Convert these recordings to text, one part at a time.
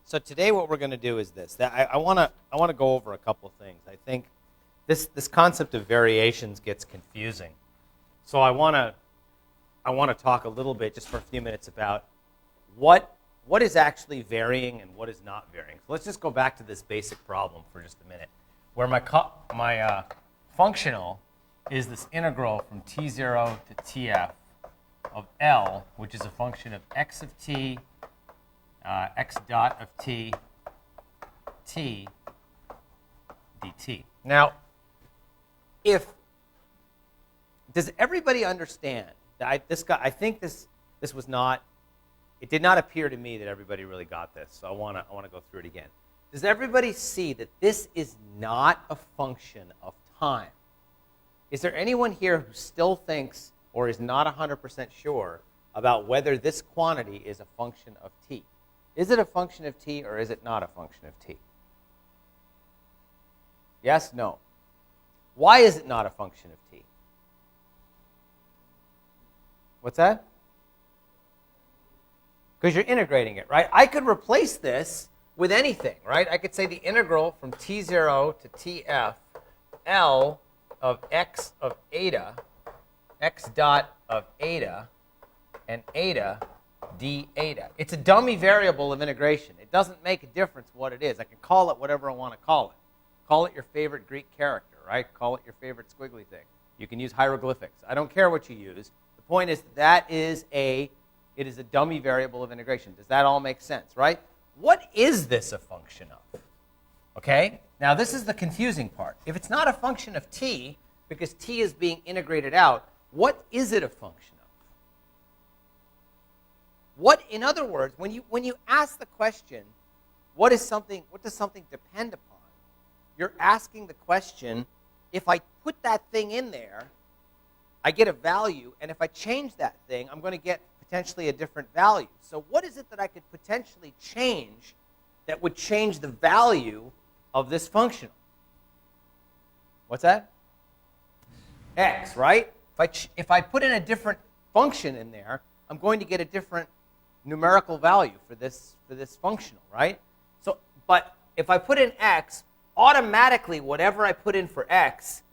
So today what we're going to do is this. I want to go over a couple of things. I think this concept of variations gets confusing. So I want to talk a little bit, just for a few minutes, about what is actually varying and what is not varying. So let's just go back to this basic problem for just a minute, where my functional is this integral from t0 to tf of L, which is a function of x of t, x dot of t, t dt. Now, does everybody understand that I think this was not, it did not appear to me that everybody really got this, so I want to go through it again. Does everybody see that this is not a function of time? Is there anyone here who still thinks or is not 100% sure about whether this quantity is a function of t? Is it a function of t or is it not a function of t? Yes, no. Why is it not a function of t? What's that? Because you're integrating it, right? I could replace this with anything, right? I could say the integral from t0 to tf L of x of eta, x dot of eta, and eta d eta. It's a dummy variable of integration. It doesn't make a difference what it is. I can call it whatever I want to call it. Call it your favorite Greek character, right? Call it your favorite squiggly thing. You can use hieroglyphics. I don't care what you use. The point is it is a dummy variable of integration. Does that all make sense, right? What is this a function of? Okay? Now, this is the confusing part. If it's not a function of t, because t is being integrated out, what is it a function of? In other words, when you ask the question, what does something depend upon? You're asking the question, if I put that thing in there, I get a value, and if I change that thing, I'm going to get potentially a different value. So what is it that I could potentially change that would change the value of this functional? What's that? X, right? If I put in a different function in there, I'm going to get a different numerical value for this functional, right? So, but if I put in x, automatically whatever I put in for x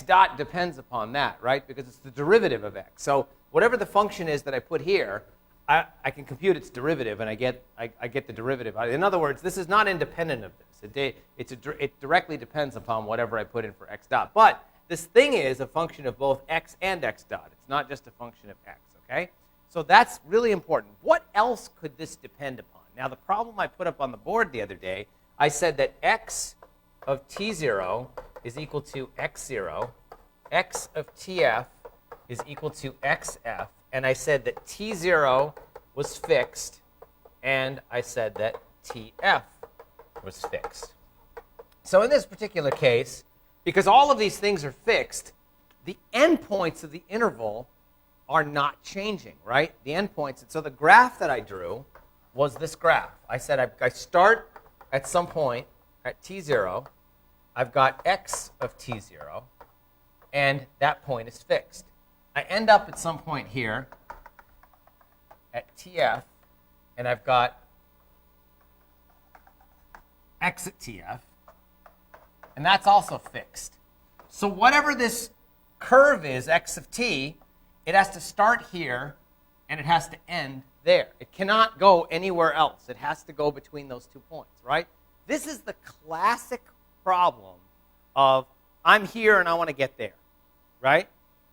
dot depends upon that, right? Because it's the derivative of x. So whatever the function is that I put here, I can compute its derivative, and I get the derivative. In other words, this is not independent of this. It directly depends upon whatever I put in for x dot. But this thing is a function of both x and x dot. It's not just a function of x, okay? So that's really important. What else could this depend upon? Now, the problem I put up on the board the other day, I said that x of t0 is equal to x0, x of tf is equal to xf, and I said that t0 was fixed, and I said that tf was fixed. So in this particular case, because all of these things are fixed, the endpoints of the interval are not changing, right? The endpoints. And so the graph that I drew was this graph. I said I start at some point at t0. I've got x of t0, and that point is fixed. I end up at some point here at tf, and I've got x at tf, and that's also fixed. So whatever this curve is, x of t, it has to start here, and it has to end there. It cannot go anywhere else. It has to go between those 2 points, right? This is the classic problem of I'm here and I want to get there, right?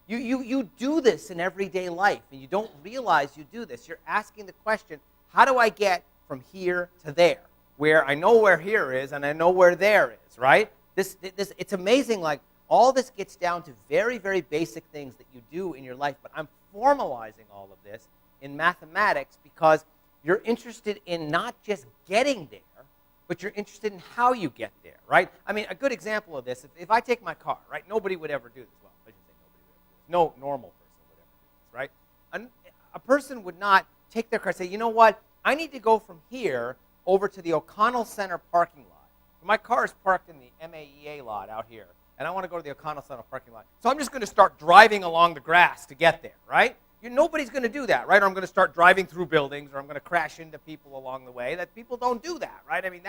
You do this in everyday life, and you don't realize you do this. You're asking the question, how do I get from here to there, where I know where here is and I know where there is, right? It's amazing, like, all this gets down to very, very basic things that you do in your life, but I'm formalizing all of this in mathematics because you're interested in not just getting there, but you're interested in how you get there, right? I mean, a good example of this, if I take my car, right, nobody would ever do this. Well, I shouldn't say nobody would ever do this. No normal person would ever do this, right? A person would not take their car and say, you know what, I need to go from here over to the O'Connell Center parking lot. My car is parked in the MAEA lot out here, and I want to go to the O'Connell Center parking lot. So I'm just going to start driving along the grass to get there, right? Nobody's going to do that, right? Or I'm going to start driving through buildings, or I'm going to crash into people along the way. That people don't do that, right? I mean,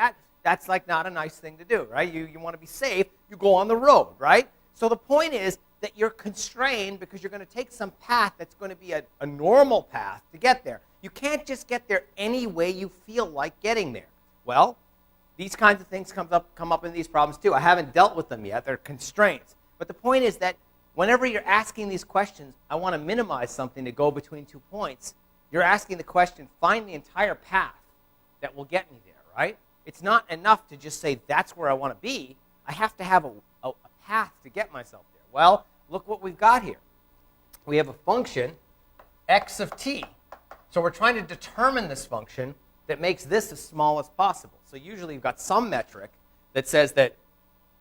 that's like not a nice thing to do, right? You want to be safe, you go on the road, right? So the point is that you're constrained because you're going to take some path that's going to be a normal path to get there. You can't just get there any way you feel like getting there. Well, these kinds of things come up in these problems too. I haven't dealt with them yet. They're constraints. But the point is that whenever you're asking these questions, I want to minimize something to go between 2 points. You're asking the question, find the entire path that will get me there, right? It's not enough to just say that's where I want to be. I have to have a path to get myself there. Well, look what we've got here. We have a function, x of t. So we're trying to determine this function that makes this as small as possible. So usually you've got some metric that says that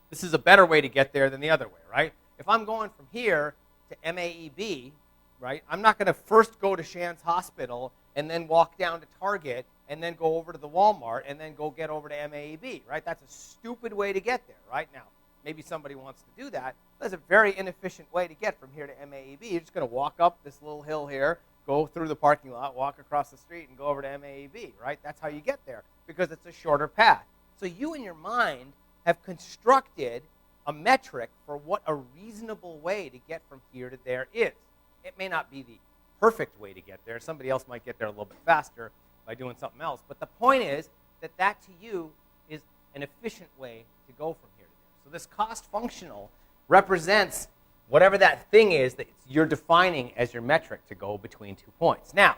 this is a better way to get there than the other way, right? If I'm going from here to MAEB, right, I'm not going to first go to Shands Hospital and then walk down to Target and then go over to the Walmart and then go get over to MAEB, right? That's a stupid way to get there, right? Now, maybe somebody wants to do that. That's a very inefficient way to get from here to MAEB. You're just going to walk up this little hill here, go through the parking lot, walk across the street, and go over to MAEB, right? That's how you get there because it's a shorter path. So you in your mind have constructed a metric for what a reasonable way to get from here to there is. It may not be the perfect way to get there. Somebody else might get there a little bit faster by doing something else. But the point is that that to you is an efficient way to go from here to there. So this cost functional represents whatever that thing is that you're defining as your metric to go between 2 points. Now,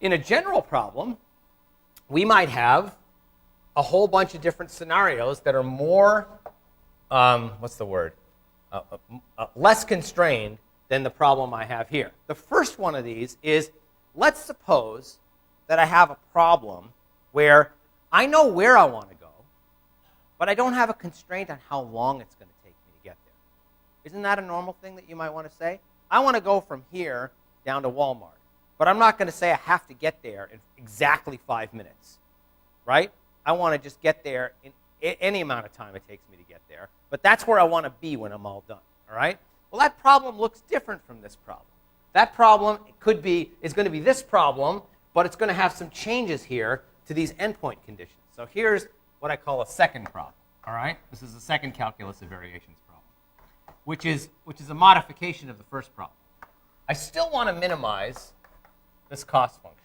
in a general problem, we might have a whole bunch of different scenarios that are more, less constrained than the problem I have here. The first one of these is, let's suppose that I have a problem where I know where I want to go, but I don't have a constraint on how long it's going to take me to get there. Isn't that a normal thing that you might want to say? I want to go from here down to Walmart, but I'm not going to say I have to get there in exactly 5 minutes, right? I want to just get there in any amount of time it takes me to get there, but that's where I want to be when I'm all done, all right? Well, that problem looks different from this problem. That problem is going to be this problem, but it's going to have some changes here to these endpoint conditions. So here's what I call a second problem, all right? This is the second calculus of variations problem, which is a modification of the first problem. I still want to minimize this cost functional.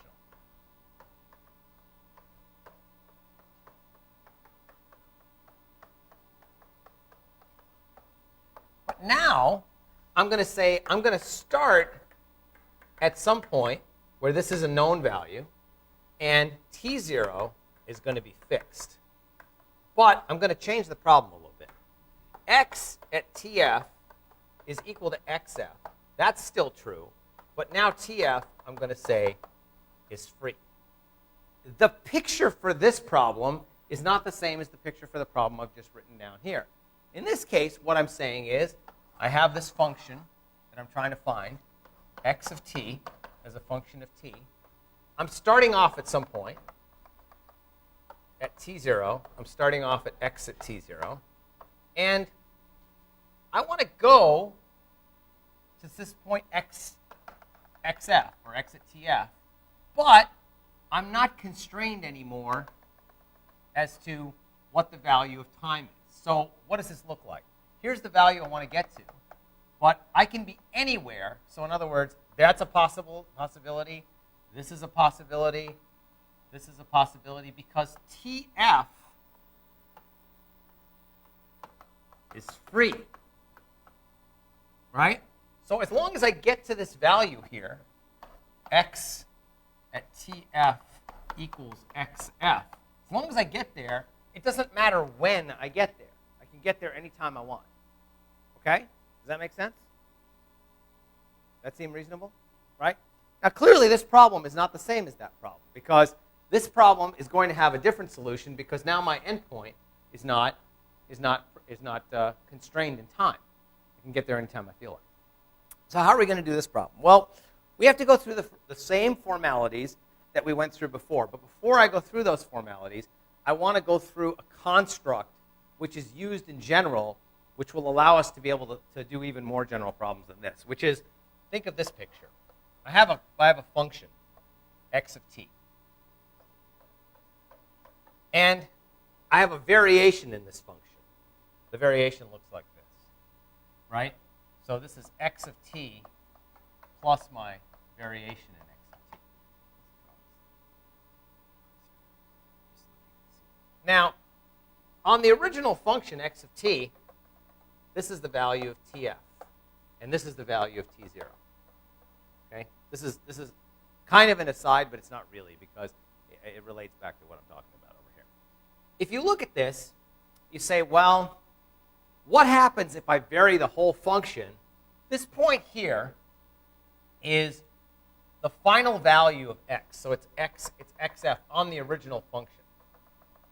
But now, I'm going to say I'm going to start at some point where this is a known value, and t0 is going to be fixed. But I'm going to change the problem a little bit. X at tf is equal to xf. That's still true, but now tf, I'm going to say, is free. The picture for this problem is not the same as the picture for the problem I've just written down here. In this case, what I'm saying is I have this function that I'm trying to find, x of t as a function of t. I'm starting off at some point at t0. I'm starting off at x at t0. And I want to go to this point xf, or x at tf. But I'm not constrained anymore as to what the value of time is. So what does this look like? Here's the value I want to get to. But I can be anywhere. So in other words, that's a possibility. This is a possibility. This is a possibility because tf is free. Right? So as long as I get to this value here, x at tf equals xf, as long as I get there, it doesn't matter when I get there. I can get there anytime I want. Okay? Does that make sense? That seem reasonable? Right? Now clearly this problem is not the same as that problem because this problem is going to have a different solution because now my endpoint is not constrained in time. I can get there anytime I feel like. So how are we going to do this problem? Well, we have to go through the same formalities that we went through before. But before I go through those formalities, I want to go through a construct which is used in general, which will allow us to be able to do even more general problems than this, which is, think of this picture. I have a function, x of t. And I have a variation in this function. The variation looks like this, right? So this is x of t plus my variation in x of t. Now, on the original function, x of t, this is the value of tf. And this is the value of t0. Okay? This is kind of an aside, but it's not really, because it relates back to what I'm talking about over here. If you look at this, you say, well, what happens if I vary the whole function? This point here is the final value of x. So it's xf on the original function.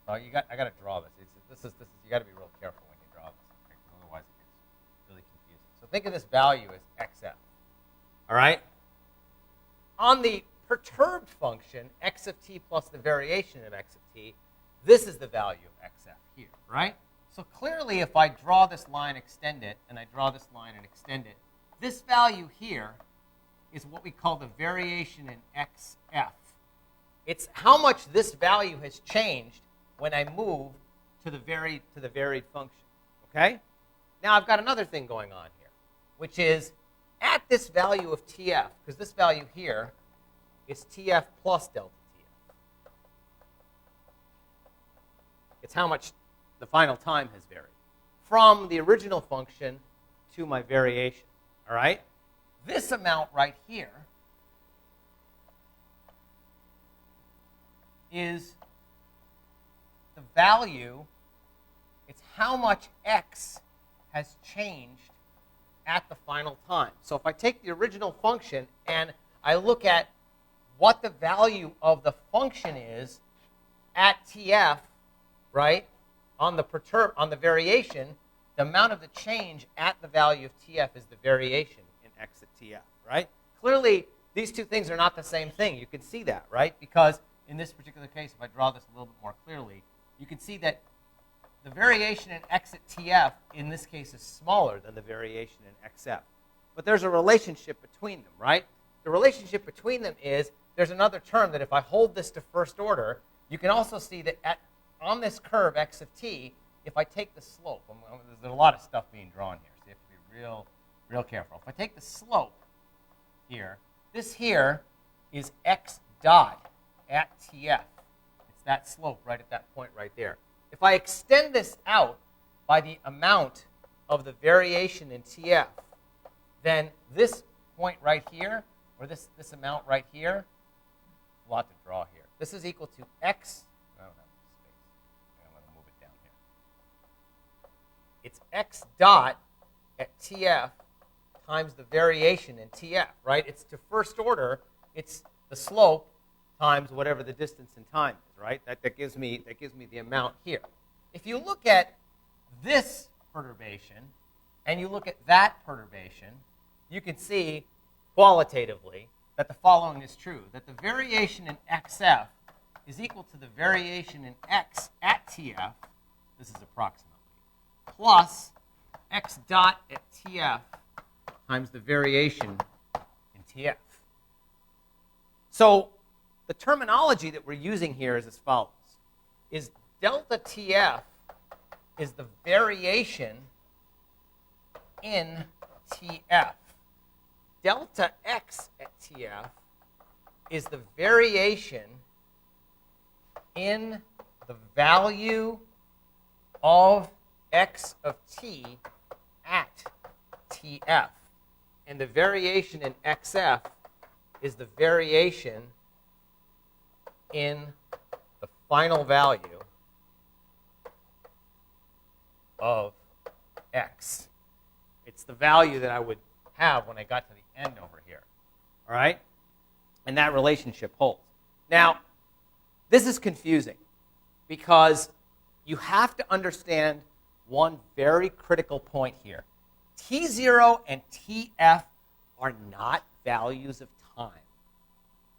I got to draw this. You got to be real careful when you draw this, okay? Otherwise it gets really confusing. So think of this value as xf. All right? On the perturbed function, x of t plus the variation of x of t, this is the value of xf here, right? So clearly, if I draw this line, extend it, and I draw this line and extend it, this value here is what we call the variation in xf. It's how much this value has changed when I move to the varied function, okay? Now I've got another thing going on here, which is at this value of tf, because this value here is tf plus delta tf. It's how much the final time has varied from the original function to my variation, all right? This amount right here is the value, it's how much x has changed at the final time. So if I take the original function and I look at what the value of the function is at tf, right, on the variation, the amount of the change at the value of tf is the variation in x at tf, right? Clearly, these two things are not the same thing. You can see that, right? Because in this particular case, if I draw this a little bit more clearly, you can see that the variation in x at tf, in this case, is smaller than the variation in xf. But there's a relationship between them, right? The relationship between them is there's another term that if I hold this to first order, you can also see that on this curve, x of t, if I take the slope, there's a lot of stuff being drawn here, so you have to be real careful. If I take the slope here, this here is x dot at tf. It's that slope right at that point right there. If I extend this out by the amount of the variation in tf, then this point right here, or this amount right here, a lot to draw here. This is equal to x. I don't have space. I'm going to move it down here. It's x dot at tf times the variation in tf, right? It's to first order. It's the slope times whatever the distance in time is, right? That gives me the amount here. If you look at this perturbation and you look at that perturbation, you can see qualitatively that the following is true, that the variation in xf is equal to the variation in x at tf, this is approximately, plus x dot at tf times the variation in tf. So the terminology that we're using here is as follows. Is delta tf is the variation in tf. Delta x at tf is the variation in the value of x of t at tf. And the variation in xf is the variation in the final value of x. It's the value that I would have when I got to the end over here. All right? And that relationship holds. Now, this is confusing because you have to understand one very critical point here. T0 and Tf are not values of time.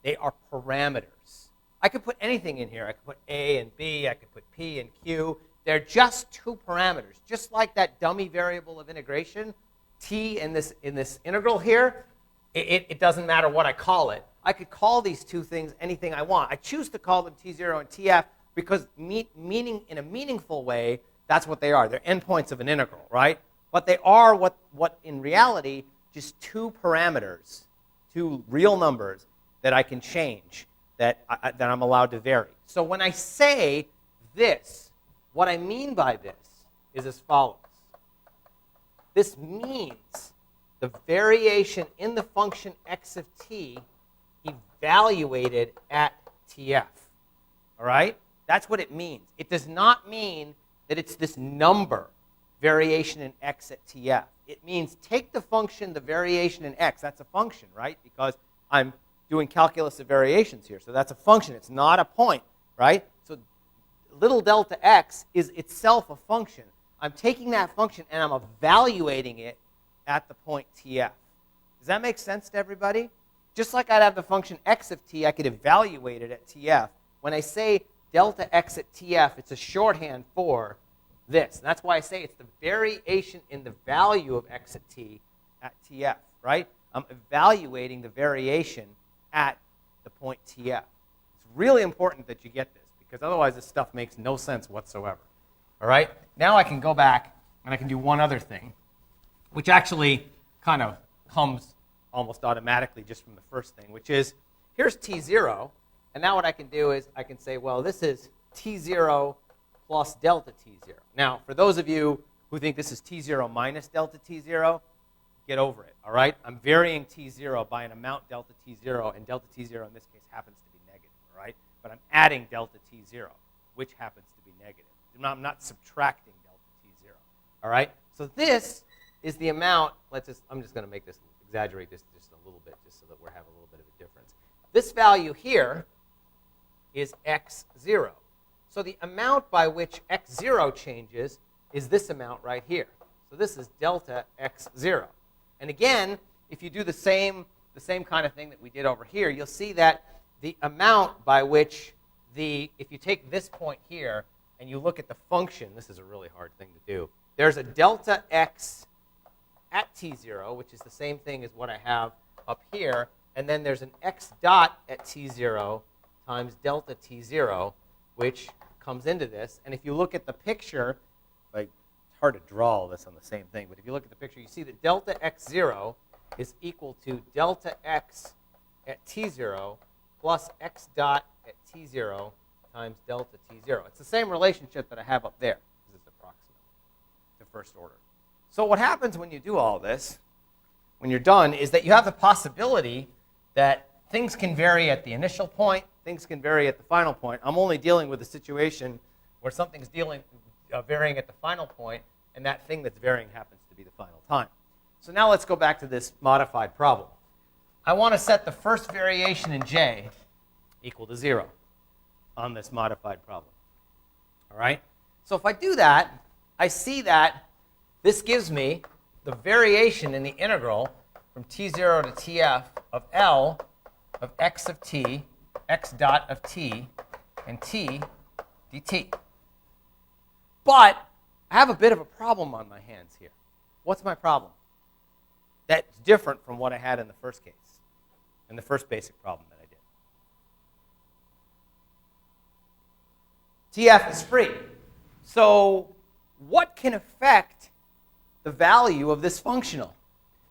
They are parameters. I could put anything in here. I could put A and B. I could put P and Q. They're just two parameters. Just like that dummy variable of integration, T in this integral here, it doesn't matter what I call it. I could call these two things anything I want. I choose to call them T0 and TF because meaning in a meaningful way, that's what they are. They're endpoints of an integral, right? But they are what in reality, just two parameters, two real numbers that I can change, that I'm allowed to vary. So when I say this, what I mean by this is as follows. This means the variation in the function x of t evaluated at TF. All right? That's what it means. It does not mean that it's this number, variation in x at TF. It means take the function, the variation in x. That's a function, right? Because I'm doing calculus of variations here. So that's a function. It's not a point, right? So little delta x is itself a function. I'm taking that function and I'm evaluating it at the point TF. Does that make sense to everybody? Just like I'd have the function x of t, I could evaluate it at TF. When I say delta x at TF, it's a shorthand for this. And that's why I say it's the variation in the value of x at t at TF, right? I'm evaluating the variation at the point TF. It's really important that you get this, because otherwise this stuff makes no sense whatsoever. All right? Now I can go back and I can do one other thing, which actually kind of comes almost automatically just from the first thing, which is, here's T0, and now what I can do is I can say, well, this is T0 plus delta T0. Now, for those of you who think this is T0 minus delta T0, get over it, all right? I'm varying T0 by an amount delta T0, and delta T0 in this case happens to be negative, all right? But I'm adding delta T0, which happens to be negative. I'm not subtracting delta T0, all right? So this is the amount, I'm just going to make this, exaggerate this just a little bit, just so that we're having a little bit of a difference. This value here is x0. So the amount by which x0 changes is this amount right here. So this is delta x0. And again, if you do the same kind of thing that we did over here, you'll see that the amount by which if you take this point here and you look at the function, this is a really hard thing to do. There's a delta x at T0, which is the same thing as what I have up here, and then there's an x dot at T0 times delta T0, which comes into this. And if you look at the picture, like, it's hard to draw all this on the same thing, but if you look at the picture, you see that delta x0 is equal to delta x at T0 plus x dot at T0 times delta T0. It's the same relationship that I have up there. This is approximate to first order. So what happens when you do all this, when you're done, is that you have the possibility that things can vary at the initial point, things can vary at the final point. I'm only dealing with a situation where something's varying at the final point, and that thing that's varying happens to be the final time. So now let's go back to this modified problem. I want to set the first variation in J equal to 0 on this modified problem. All right? So if I do that, I see that this gives me the variation in the integral from T0 to TF of L of x of t, x dot of t, and t dt. But I have a bit of a problem on my hands here. What's my problem? That's different from what I had in the first case, in the first basic problem that I did. TF is free. So what can affect the value of this functional?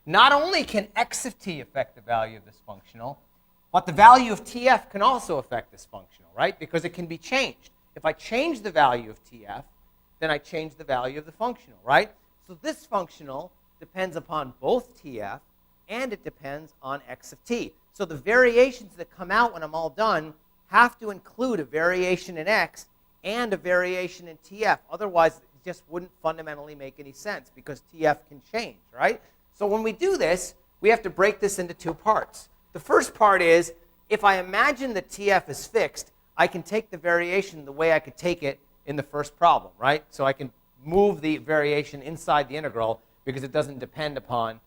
Not only can x of t affect the value of this functional, but the value of TF can also affect this functional, right? Because it can be changed. If I change the value of TF, then I change the value of the functional, right? So this functional depends upon both TF and it depends on x of t. So the variations that come out when I'm all done have to include a variation in x and a variation in TF. Otherwise, it just wouldn't fundamentally make any sense because TF can change, right? So when we do this, we have to break this into two parts. The first part is, if I imagine that TF is fixed, I can take the variation the way I could take it in the first problem, right? So I can move the variation inside the integral because it doesn't depend upon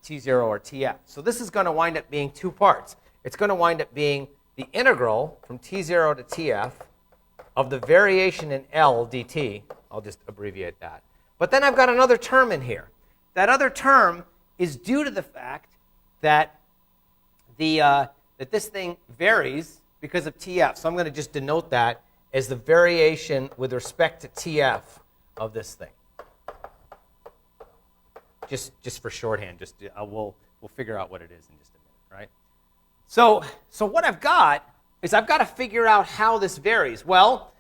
T0 or TF. So this is going to wind up being two parts. It's going to wind up being the integral from T0 to TF of the variation in L dt. I'll just abbreviate that. But then I've got another term in here. That other term is due to the fact that that this thing varies because of TF. So I'm going to just denote that as the variation with respect to TF of this thing. Just for shorthand, we'll figure out what it is in just a minute, right? So what I've got is I've got to figure out how this varies. Well,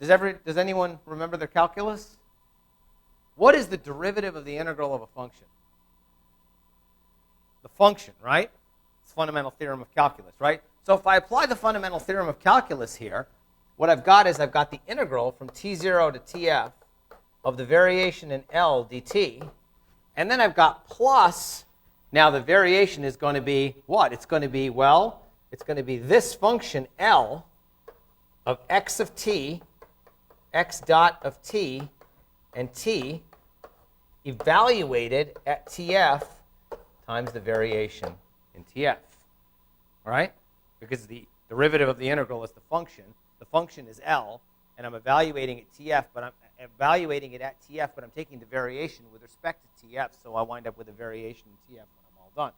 does anyone remember their calculus? What is the derivative of the integral of a function? The function, right? It's fundamental theorem of calculus, right? So if I apply the fundamental theorem of calculus here, what I've got is I've got the integral from t0 to tf of the variation in L dt, and then I've got plus, now the variation is going to be what? It's going to be, well, it's going to be this function L of x of t, x dot of t, and t evaluated at tf times the variation in tf. All right? Because the derivative of the integral is the function. The function is L, and I'm evaluating at tf, but I'm evaluating it at tf, but I'm taking the variation with respect to tf, so I wind up with a variation in tf when I'm all done.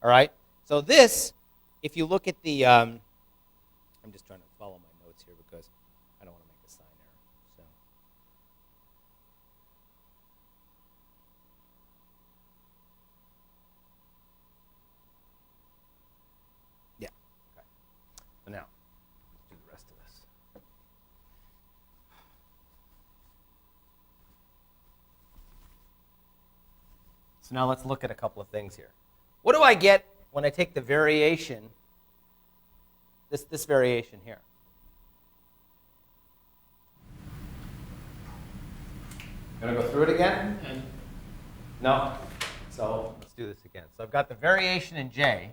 All right? So this, if you look at the, I'm just trying to follow my notes here because I don't want to make a sign error. So. Yeah. Okay. So now, let's do the rest of this. So now let's look at a couple of things here. What do I get when I take the variation, this variation here? Gonna go through it again? No? So let's do this again. So I've got the variation in J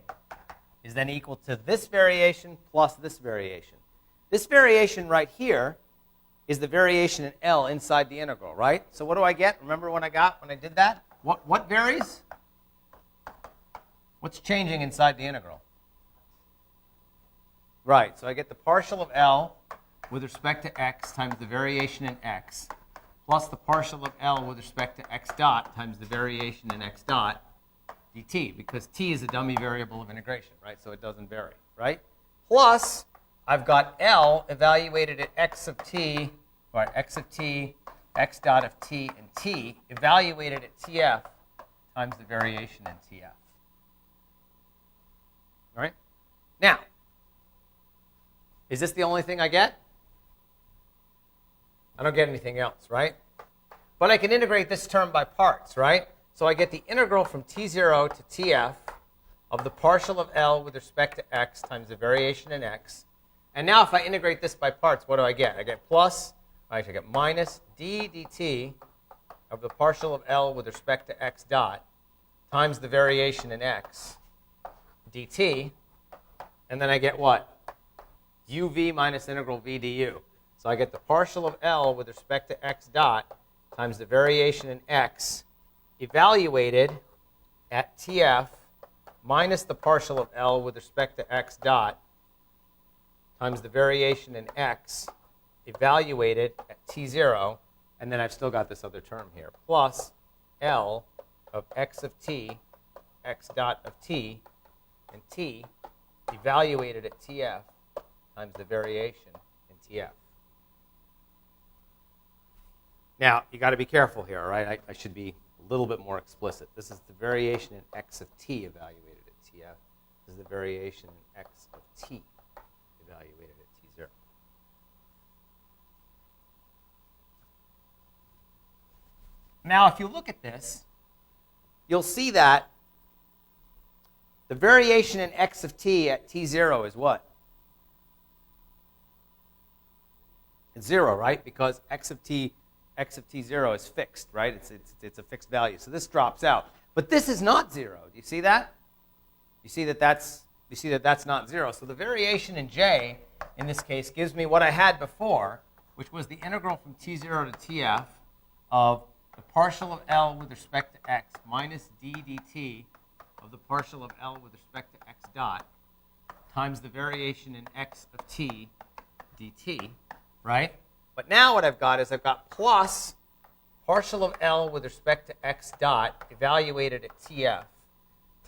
is then equal to this variation plus this variation. This variation right here is the variation in L inside the integral, right? So what do I get? Remember when I did that? What varies? What's changing inside the integral? Right, so I get the partial of L with respect to x times the variation in x plus the partial of L with respect to x dot times the variation in x dot dt, because t is a dummy variable of integration, right? So it doesn't vary, right? Plus, I've got L evaluated at x of t, right, x of t, x dot of t, and t evaluated at tf times the variation in tf. All right? Now, is this the only thing I get? I don't get anything else, right? But I can integrate this term by parts, right? So I get the integral from t0 to tf of the partial of L with respect to x times the variation in x. And now if I integrate this by parts, what do I get? I get plus, actually I get minus d dt of the partial of L with respect to x dot times the variation in x dt, and then I get what? uv minus integral v du. So I get the partial of L with respect to x dot times the variation in x evaluated at tf minus the partial of L with respect to x dot times the variation in x evaluated at t0, and then I've still got this other term here, plus L of x of t, x dot of t, and t evaluated at tf times the variation in tf. Now, you got to be careful here, right? I should be a little bit more explicit. This is the variation in x of t evaluated at tf. This is the variation in x of t evaluated at t0. Now, if you look at this, you'll see that the variation in x of t at t0 is what? It's 0, right? Because x of t0 is fixed, right? It's a fixed value. So this drops out. But this is not 0. Do you see that? You see that that's not 0. So the variation in J, in this case, gives me what I had before, which was the integral from t0 to tf of the partial of L with respect to x minus d dt of the partial of L with respect to x dot times the variation in x of t dt, right? But now what I've got is I've got plus partial of L with respect to x dot evaluated at tf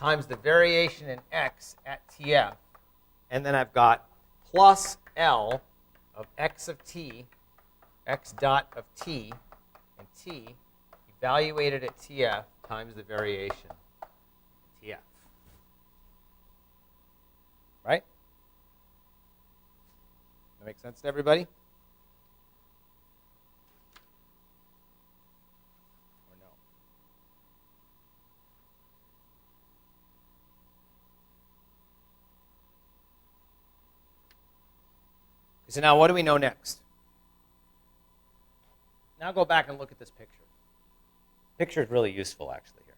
times the variation in x at tf, and then I've got plus L of x of t, x dot of t, and t evaluated at tf times the variation tf. Right? That make sense to everybody? Or no? So now what do we know next? Now go back and look at this picture. Picture is really useful actually here.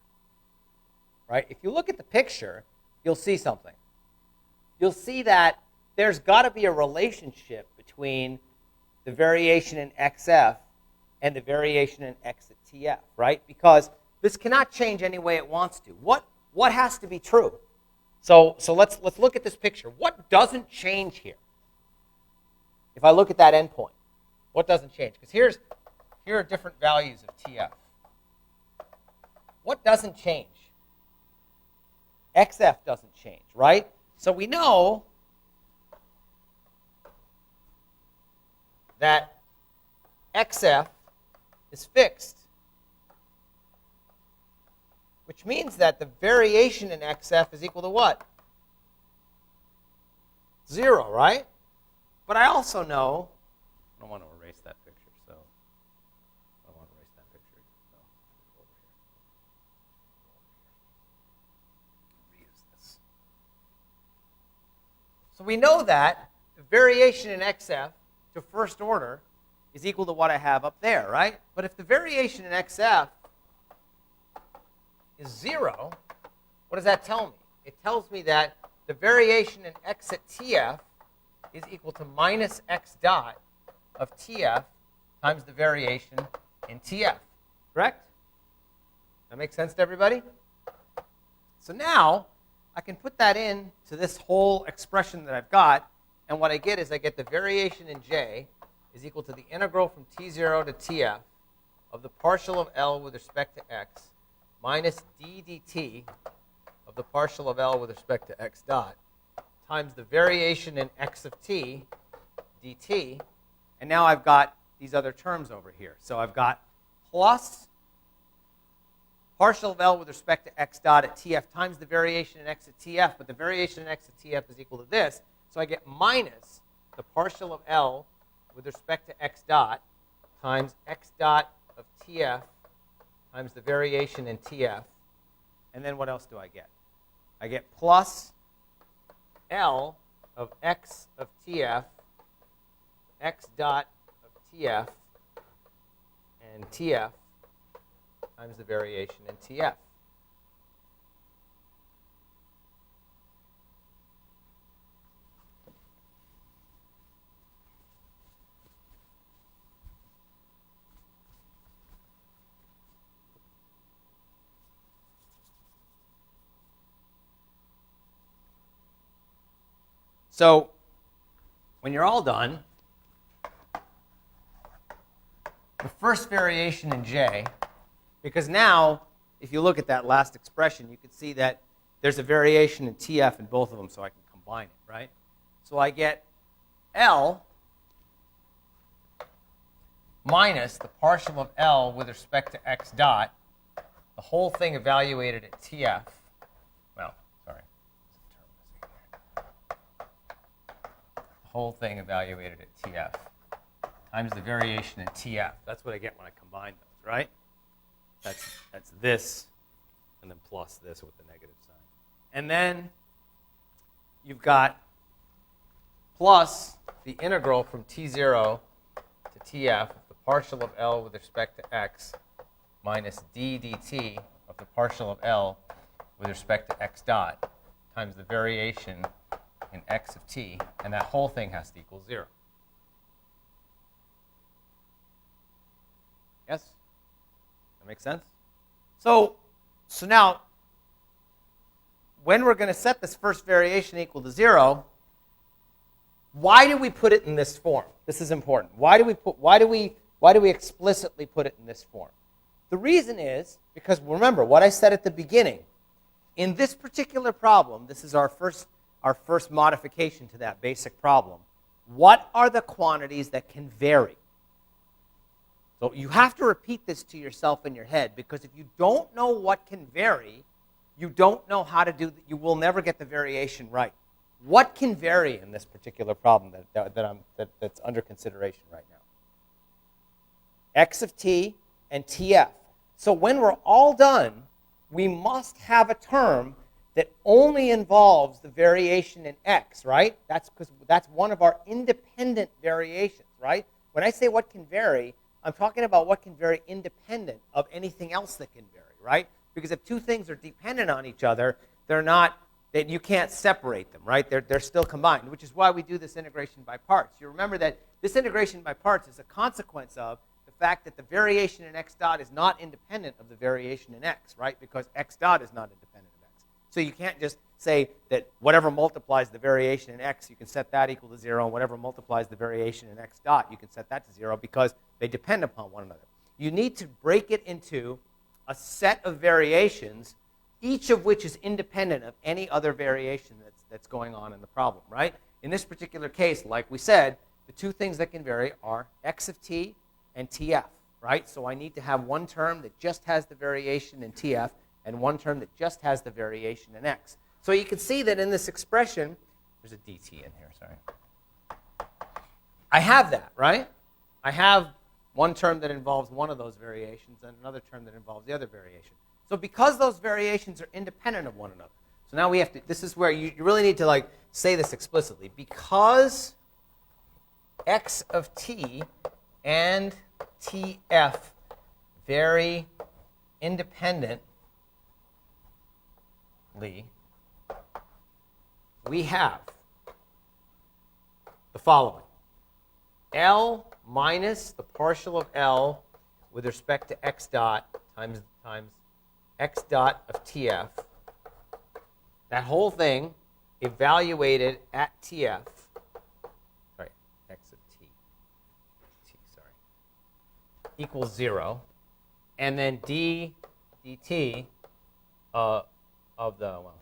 Right? If you look at the picture, you'll see something. You'll see that there's got to be a relationship between the variation in xf and the variation in x at tf, right? Because this cannot change any way it wants to. What has to be true? So let's look at this picture. What doesn't change here? If I look at that endpoint, what doesn't change? Because here are different values of tf. What doesn't change? xf doesn't change, right? So we know that xf is fixed, which means that the variation in xf is equal to what? 0, right? But I also know, I don't want to erase that picture, so I don't want to erase that picture. So over here. Reuse this. So we know that the variation in xf to first order is equal to what I have up there, right? But if the variation in xf is 0, what does that tell me? It tells me that the variation in x at tf is equal to minus x dot of tf times the variation in tf, correct? That makes sense to everybody? So now I can put that in to this whole expression that I've got, and what I get is I get the variation in j is equal to the integral from t0 to tf of the partial of L with respect to x minus d dt of the partial of L with respect to x dot times the variation in x of t dt, and now I've got these other terms over here. So I've got plus partial of L with respect to x dot at tf times the variation in x at tf, but the variation in x at tf is equal to this, so I get minus the partial of L with respect to x dot times x dot of tf times the variation in tf, and then what else do I get? I get plus L of x of tf, x dot of tf, and tf times the variation in tf. So when you're all done, the first variation in j, because now if you look at that last expression, you can see that there's a variation in tf in both of them, so I can combine it, right? So I get L minus the partial of L with respect to x dot, the whole thing evaluated at tf. Well, sorry. Whole thing evaluated at tf times the variation in tf. That's what I get when I combine those, right? That's this, and then plus this with the negative sign. And then you've got plus the integral from t0 to tf of the partial of L with respect to x minus d dt of the partial of L with respect to x dot times the variation in x of t, and that whole thing has to equal 0. Yes? That makes sense? So now, when we're going to set this first variation equal to 0, why do we put it in this form? This is important. Why do we explicitly put it in this form? The reason is because, remember what I said at the beginning. in this particular problem, this is our first modification to that basic problem. What are the quantities that can vary? So you have to repeat this to yourself in your head, because if you don't know what can vary, you don't know how to do, you will never get the variation right. What can vary in this particular problem that's under consideration right now? X of t and tf. So when we're all done, we must have a term that only involves the variation in x, right? That's because that's one of our independent variations, right? When I say what can vary, I'm talking about what can vary independent of anything else that can vary, right? Because if two things are dependent on each other, they're not, that you can't separate them, right? They're still combined, which is why we do this integration by parts. You remember that this integration by parts is a consequence of the fact that the variation in x dot is not independent of the variation in x, right? Because x dot is not independent of x. So you can't just say that whatever multiplies the variation in x, you can set that equal to 0, and whatever multiplies the variation in x dot, you can set that to 0, because they depend upon one another. You need to break it into a set of variations, each of which is independent of any other variation that's going on in the problem, right? In this particular case, like we said, the two things that can vary are x of t and tf, right? So I need to have one term that just has the variation in tf and one term that just has the variation in x. So you can see that in this expression, there's a dt in here, sorry. I have that, right? I have one term that involves one of those variations and another term that involves the other variation. So because those variations are independent of one another, so now we have to, this is where you really need to like say this explicitly. Because x of t and tf vary independently, we have the following. L minus the partial of L with respect to x dot times x dot of tf. That whole thing evaluated at tf, sorry, x of t, equals 0, and then d dt of the, well,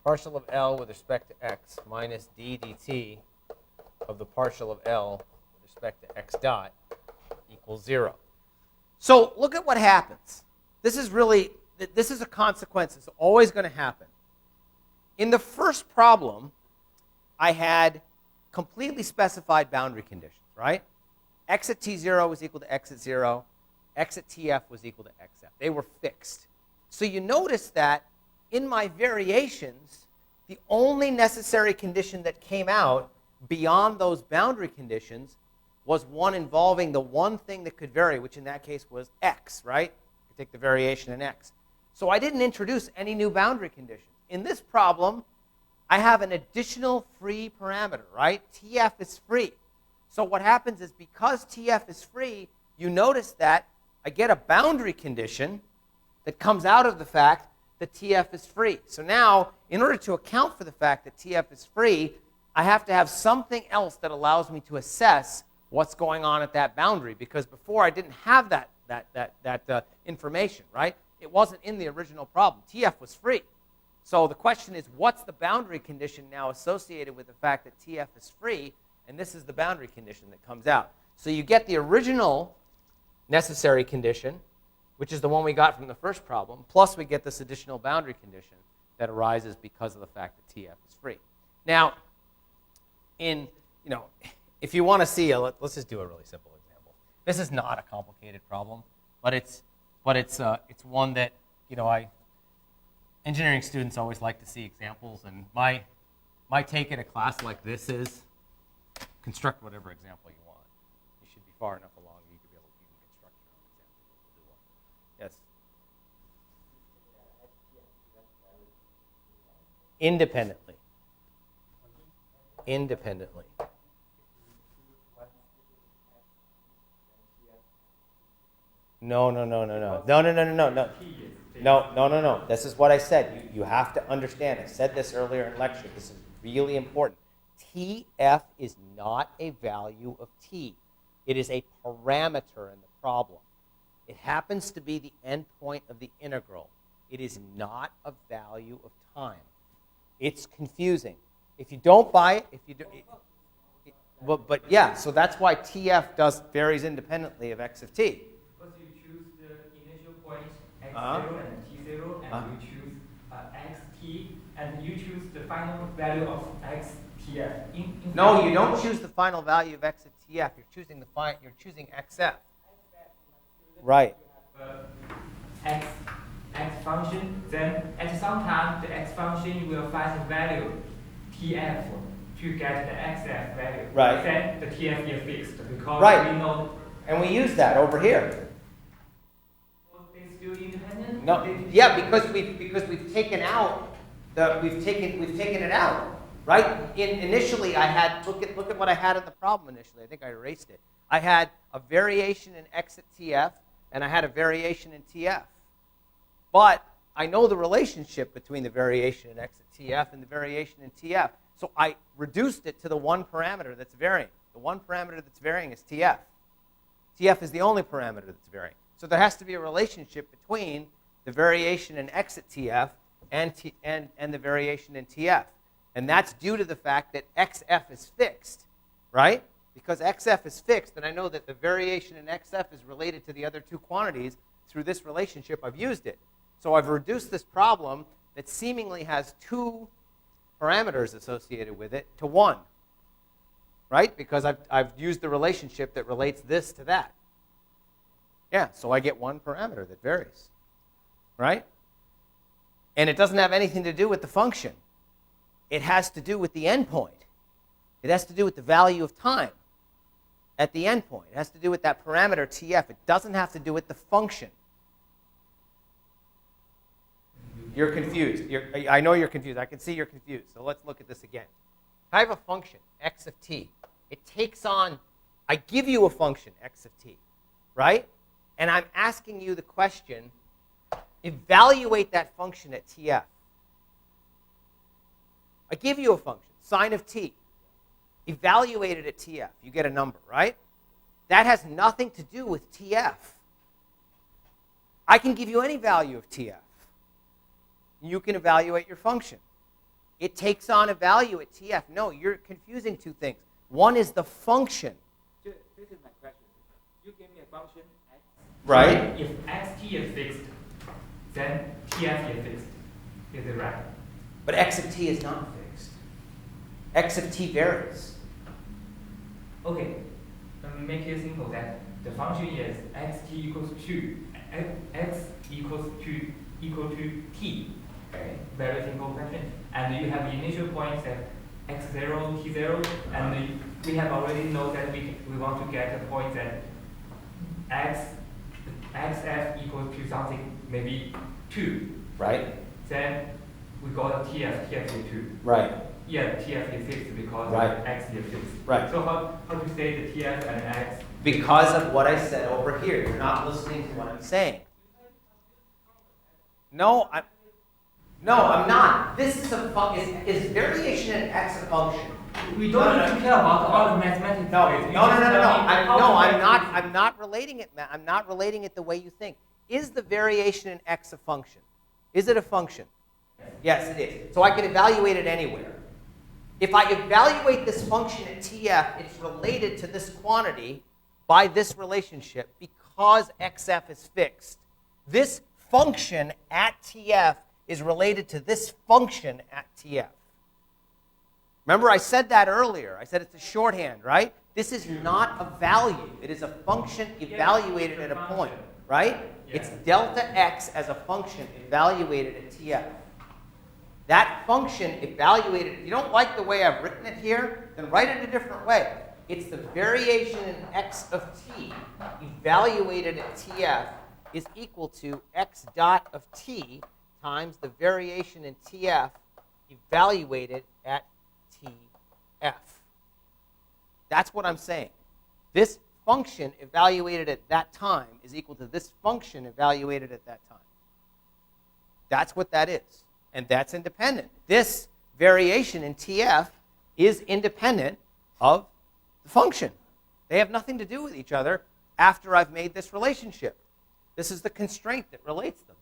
partial of L with respect to x minus d dt of the partial of L with respect to x dot equals 0. So look at what happens. This is a consequence. It's always going to happen. In the first problem, I had completely specified boundary conditions, right? X at t0 was equal to x at 0. X at tf was equal to xf. They were fixed. So you notice that in my variations, the only necessary condition that came out beyond those boundary conditions was one involving the one thing that could vary, which in that case was x, right? You take the variation in x. So I didn't introduce any new boundary conditions. In this problem, I have an additional free parameter, right? Tf is free. So what happens is because Tf is free, you notice that I get a boundary condition that comes out of the fact that Tf is free. So now, in order to account for the fact that Tf is free, I have to have something else that allows me to assess what's going on at that boundary, because before I didn't have that information, right? It wasn't in the original problem. Tf was free. So the question is, what's the boundary condition now associated with the fact that Tf is free? And this is the boundary condition that comes out. So you get the original necessary condition, which is the one we got from the first problem, plus we get this additional boundary condition that arises because of the fact that Tf is free. Now, if you want to see, let's just do a really simple example. This is not a complicated problem, but it's one that engineering students always like to see examples, and my take at a class like this is construct whatever example you want. You should be far enough along that you can construct your own example. We'll do one. Yes. Independently. No. This is what I said. You have to understand. I said this earlier in lecture. This is really important. Tf is not a value of t. It is a parameter in the problem. It happens to be the endpoint of the integral. It is not a value of time. It's confusing. If you don't buy it, if you do, but yeah, so that's why TF varies independently of x of t. Because you choose the initial point x0 and t0, and you choose xt, and you choose the final value of xtf. No, you don't choose the final value of x of tf. You're choosing xf. Right. X function. Then at some time, the x function you will find the value tf to get the xf value. Right. Then the tf is fixed because right. we know. And we use that over here. They still independent? No. Yeah, because we've taken out we've taken it out. Right. Initially, I had look at what I had in the problem initially. I think I erased it. I had a variation in x at tf, and I had a variation in tf. But I know the relationship between the variation in x at tf and the variation in tf. So I reduced it to the one parameter that's varying. The one parameter that's varying is tf. Tf is the only parameter that's varying. So there has to be a relationship between the variation in x at tf and the variation in tf. And that's due to the fact that xf is fixed, right? Because xf is fixed, and I know that the variation in xf is related to the other two quantities through this relationship. I've used it. So I've reduced this problem that seemingly has two parameters associated with it to one, right? Because I've used the relationship that relates this to that. Yeah, so I get one parameter that varies, right? And it doesn't have anything to do with the function. It has to do with the endpoint. It has to do with the value of time at the endpoint. It has to do with that parameter tf. It doesn't have to do with the function. You're confused. I know you're confused. I can see you're confused. So let's look at this again. I have a function, x of t. It takes on, I give you a function, x of t, right? And I'm asking you the question, evaluate that function at tf. I give you a function, sine of t. Evaluate it at tf. You get a number, right? That has nothing to do with tf. I can give you any value of tf. You can evaluate your function. It takes on a value at tf. No, you're confusing two things. One is the function. This is my question. You give me a function x. Right. If xt is fixed, then tf is fixed. Is it right? But x of t is not fixed. X of t varies. Okay. Make it simple then. The function is xt equals to x equal to t. Okay. Very simple question. And you have initial points at x0, t0, and we have already know that we want to get a point at xf equals to something maybe 2. Right. Then we got a tf is 2. Right. Yeah, tf is fixed because right. x is fixed. Right. So how to say the tf and x? Because of what I said over here. You're not listening to what I'm saying. No, I'm not. This is is variation in x a function? We don't need to care about all the mathematics. No. I'm not relating it. I'm not relating it the way you think. Is the variation in x a function? Is it a function? Yes, it is. So I can evaluate it anywhere. If I evaluate this function at tf, it's related to this quantity by this relationship because xf is fixed. This function at tf is related to this function at tf. Remember, I said that earlier. I said it's a shorthand, right? This is not a value. It is a function evaluated at a point, right? It's delta x as a function evaluated at tf. That function evaluated, if you don't like the way I've written it here, then write it a different way. It's the variation in x of t evaluated at tf is equal to x dot of t times the variation in tf evaluated at tf. That's what I'm saying. This function evaluated at that time is equal to this function evaluated at that time. That's what that is. And that's independent. This variation in tf is independent of the function. They have nothing to do with each other after I've made this relationship. This is the constraint that relates them.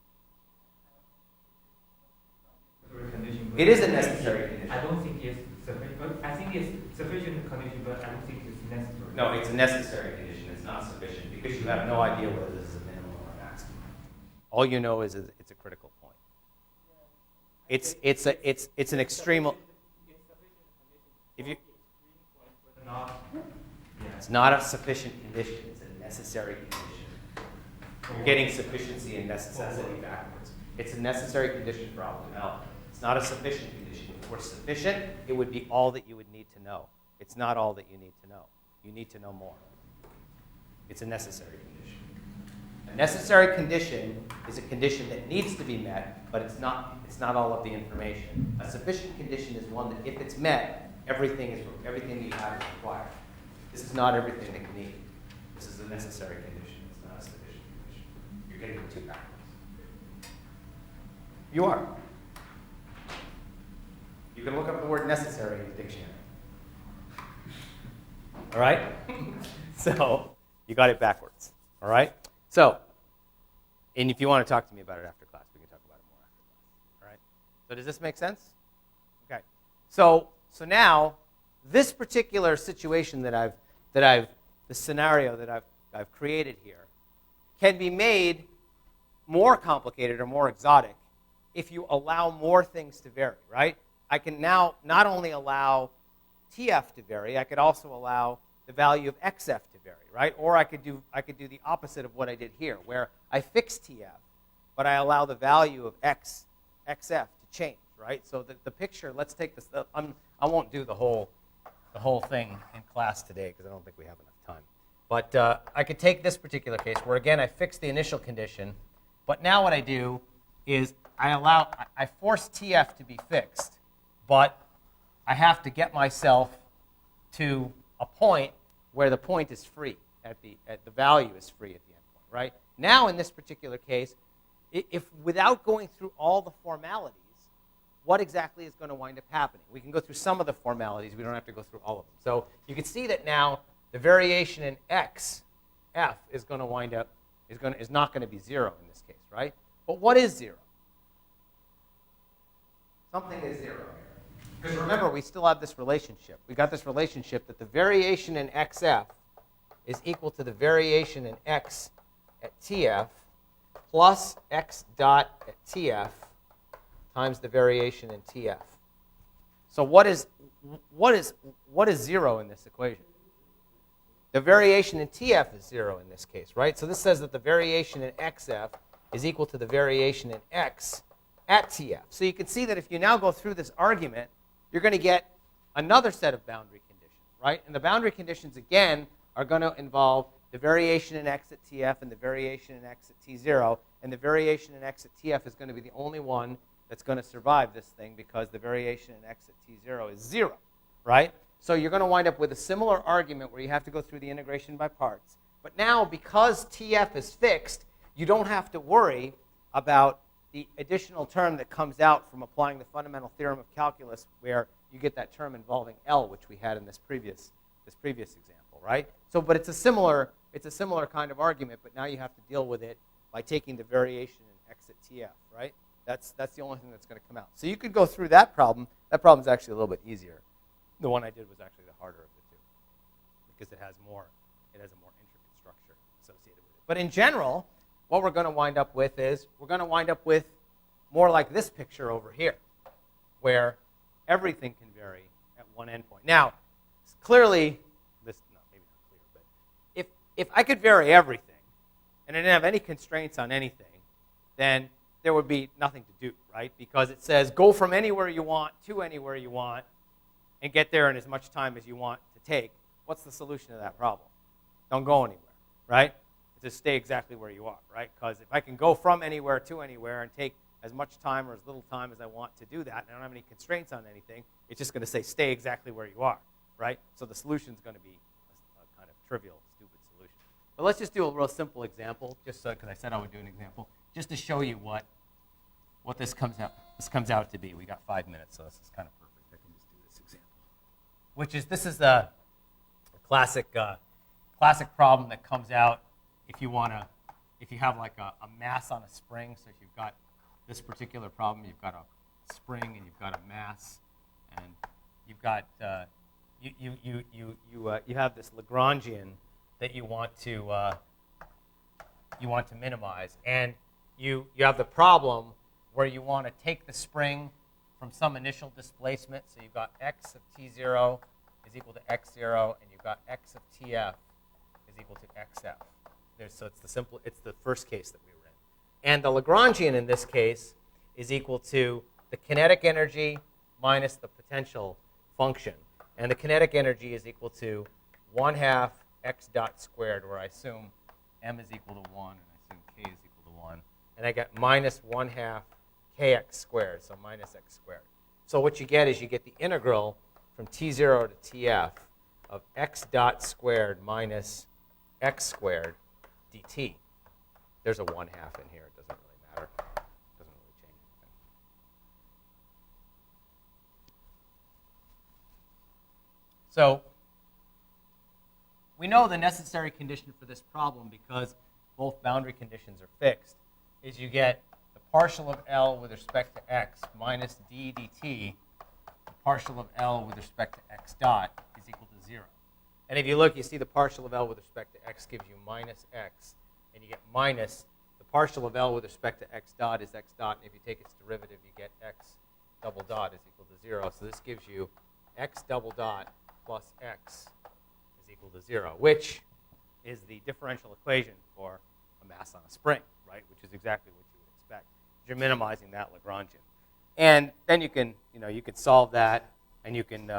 It is a necessary condition. I don't think it's sufficient. But I think it's sufficient condition, but I don't think it's necessary. No, it's a necessary condition. It's not sufficient because you have no idea whether this is a minimum or a maximum. All you know is it's a critical point. It's an extreme. If you, it's not a sufficient condition. It's a necessary condition. You're getting sufficiency and necessity backwards. It's a necessary condition for optimal health. It's not a sufficient condition. If it were sufficient, it would be all that you would need to know. It's not all that you need to know. You need to know more. It's a necessary condition. A necessary condition is a condition that needs to be met, but it's not all of the information. A sufficient condition is one that, if it's met, everything that you have is required. This is not everything that you need. This is a necessary condition. It's not a sufficient condition. You're getting the two backwards. You are. You can look up the word necessary in the dictionary. All right? So, you got it backwards. All right? So, and if you want to talk to me about it after class, we can talk about it more after class. All right? So does this make sense? Okay. So now, this particular situation the scenario that I've created here can be made more complicated or more exotic if you allow more things to vary, right? I can now not only allow TF to vary, I could also allow the value of XF to vary, right? Or I could do the opposite of what I did here, where I fix TF, but I allow the value of XF to change, right? So the picture, let's take this. I won't do the whole thing in class today because I don't think we have enough time. But I could take this particular case where, again, I fix the initial condition, but now what I do is I force TF to be fixed, but I have to get myself to a point where the point is free, at the value is free at the end point, right? Now, in this particular case, if without going through all the formalities, what exactly is going to wind up happening? We can go through some of the formalities. We don't have to go through all of them. So you can see that now the variation in x, f, is going to wind up is not going to be 0 in this case, right? But what is 0? Something is 0 here. Because remember, we still have this relationship. We got this relationship that the variation in xf is equal to the variation in x at tf plus x dot at tf times the variation in tf. So what is 0 in this equation? The variation in tf is 0 in this case, right? So this says that the variation in xf is equal to the variation in x at tf. So you can see that if you now go through this argument, you're going to get another set of boundary conditions, right? And the boundary conditions, again, are going to involve the variation in x at tf and the variation in x at t0. And the variation in x at tf is going to be the only one that's going to survive this thing because the variation in x at t0 is 0, right? So you're going to wind up with a similar argument where you have to go through the integration by parts. But now, because tf is fixed, you don't have to worry about the additional term that comes out from applying the fundamental theorem of calculus, where you get that term involving L, which we had in this previous example, right? So, but it's a similar kind of argument, but now you have to deal with it by taking the variation in x at tf, right? That's the only thing that's going to come out. So you could go through that problem. That problem's actually a little bit easier. The one I did was actually the harder of the two because it has a more intricate structure associated with it. But in general, what we're going to wind up with is we're going to wind up with more like this picture over here, where everything can vary at one endpoint. Now, clearly, maybe not clear, but if I could vary everything and I didn't have any constraints on anything, then there would be nothing to do, right? Because it says go from anywhere you want to anywhere you want and get there in as much time as you want to take. What's the solution to that problem? Don't go anywhere, right? Just stay exactly where you are, right? Because if I can go from anywhere to anywhere and take as much time or as little time as I want to do that, and I don't have any constraints on anything, it's just going to say stay exactly where you are, right? So the solution is going to be a kind of trivial, stupid solution. But let's just do a real simple example, just so, because I said I would do an example, just to show you what this comes out to be. We got 5 minutes, so this is kind of perfect. I can just do this example, which is this is the classic problem that comes out if you have like a mass on a spring. So if you've got this particular problem, you've got a spring and you've got a mass, and you've got you have this Lagrangian that you want to minimize, and you have the problem where you want to take the spring from some initial displacement. So you've got x of t0 is equal to x0, and you've got x of tf is equal to xf. So it's the first case that we were in. And the Lagrangian in this case is equal to the kinetic energy minus the potential function. And the kinetic energy is equal to 1/2 x dot squared, where I assume m is equal to 1, and I assume k is equal to 1. And I get minus 1/2 kx squared, so minus x squared. So what you get is you get the integral from t0 to tf of x dot squared minus x squared dt. There's a 1/2 in here. It doesn't really matter. It doesn't really change anything. So we know the necessary condition for this problem, because both boundary conditions are fixed, is you get the partial of L with respect to x minus d dt, the partial of L with respect to x dot is equal to 0. And if you look, you see the partial of L with respect to x gives you minus x, and you get minus the partial of L with respect to x dot is x dot, and if you take its derivative, you get x double dot is equal to 0. So this gives you x double dot plus x is equal to 0, which is the differential equation for a mass on a spring, right? Which is exactly what you would expect. You're minimizing that Lagrangian, and then you can solve that, and you can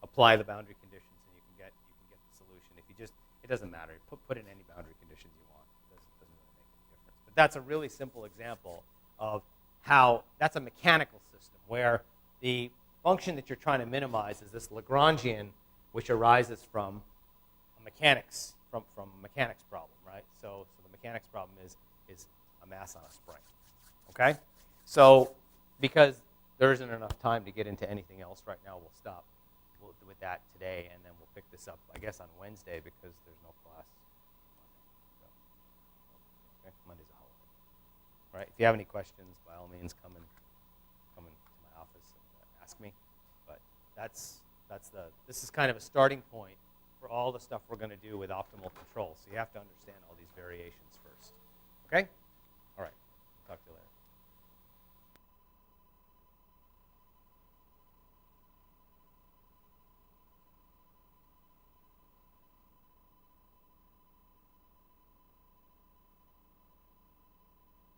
apply the boundary conditions, and you can get the solution. If you just, it doesn't matter. You put in any boundary conditions you want. It doesn't really make any difference. But that's a really simple example of how that's a mechanical system where the function that you're trying to minimize is this Lagrangian, which arises from a mechanics problem, right? So the mechanics problem is a mass on a spring. Okay? So because there isn't enough time to get into anything else right now, we'll stop with that today, and then we'll pick this up, I guess, on Wednesday, because there's no class. So, okay? Monday's a holiday. All right? If you have any questions, by all means, come in to my office and ask me. But this is kind of a starting point for all the stuff we're going to do with optimal control. So you have to understand all these variations first. Okay?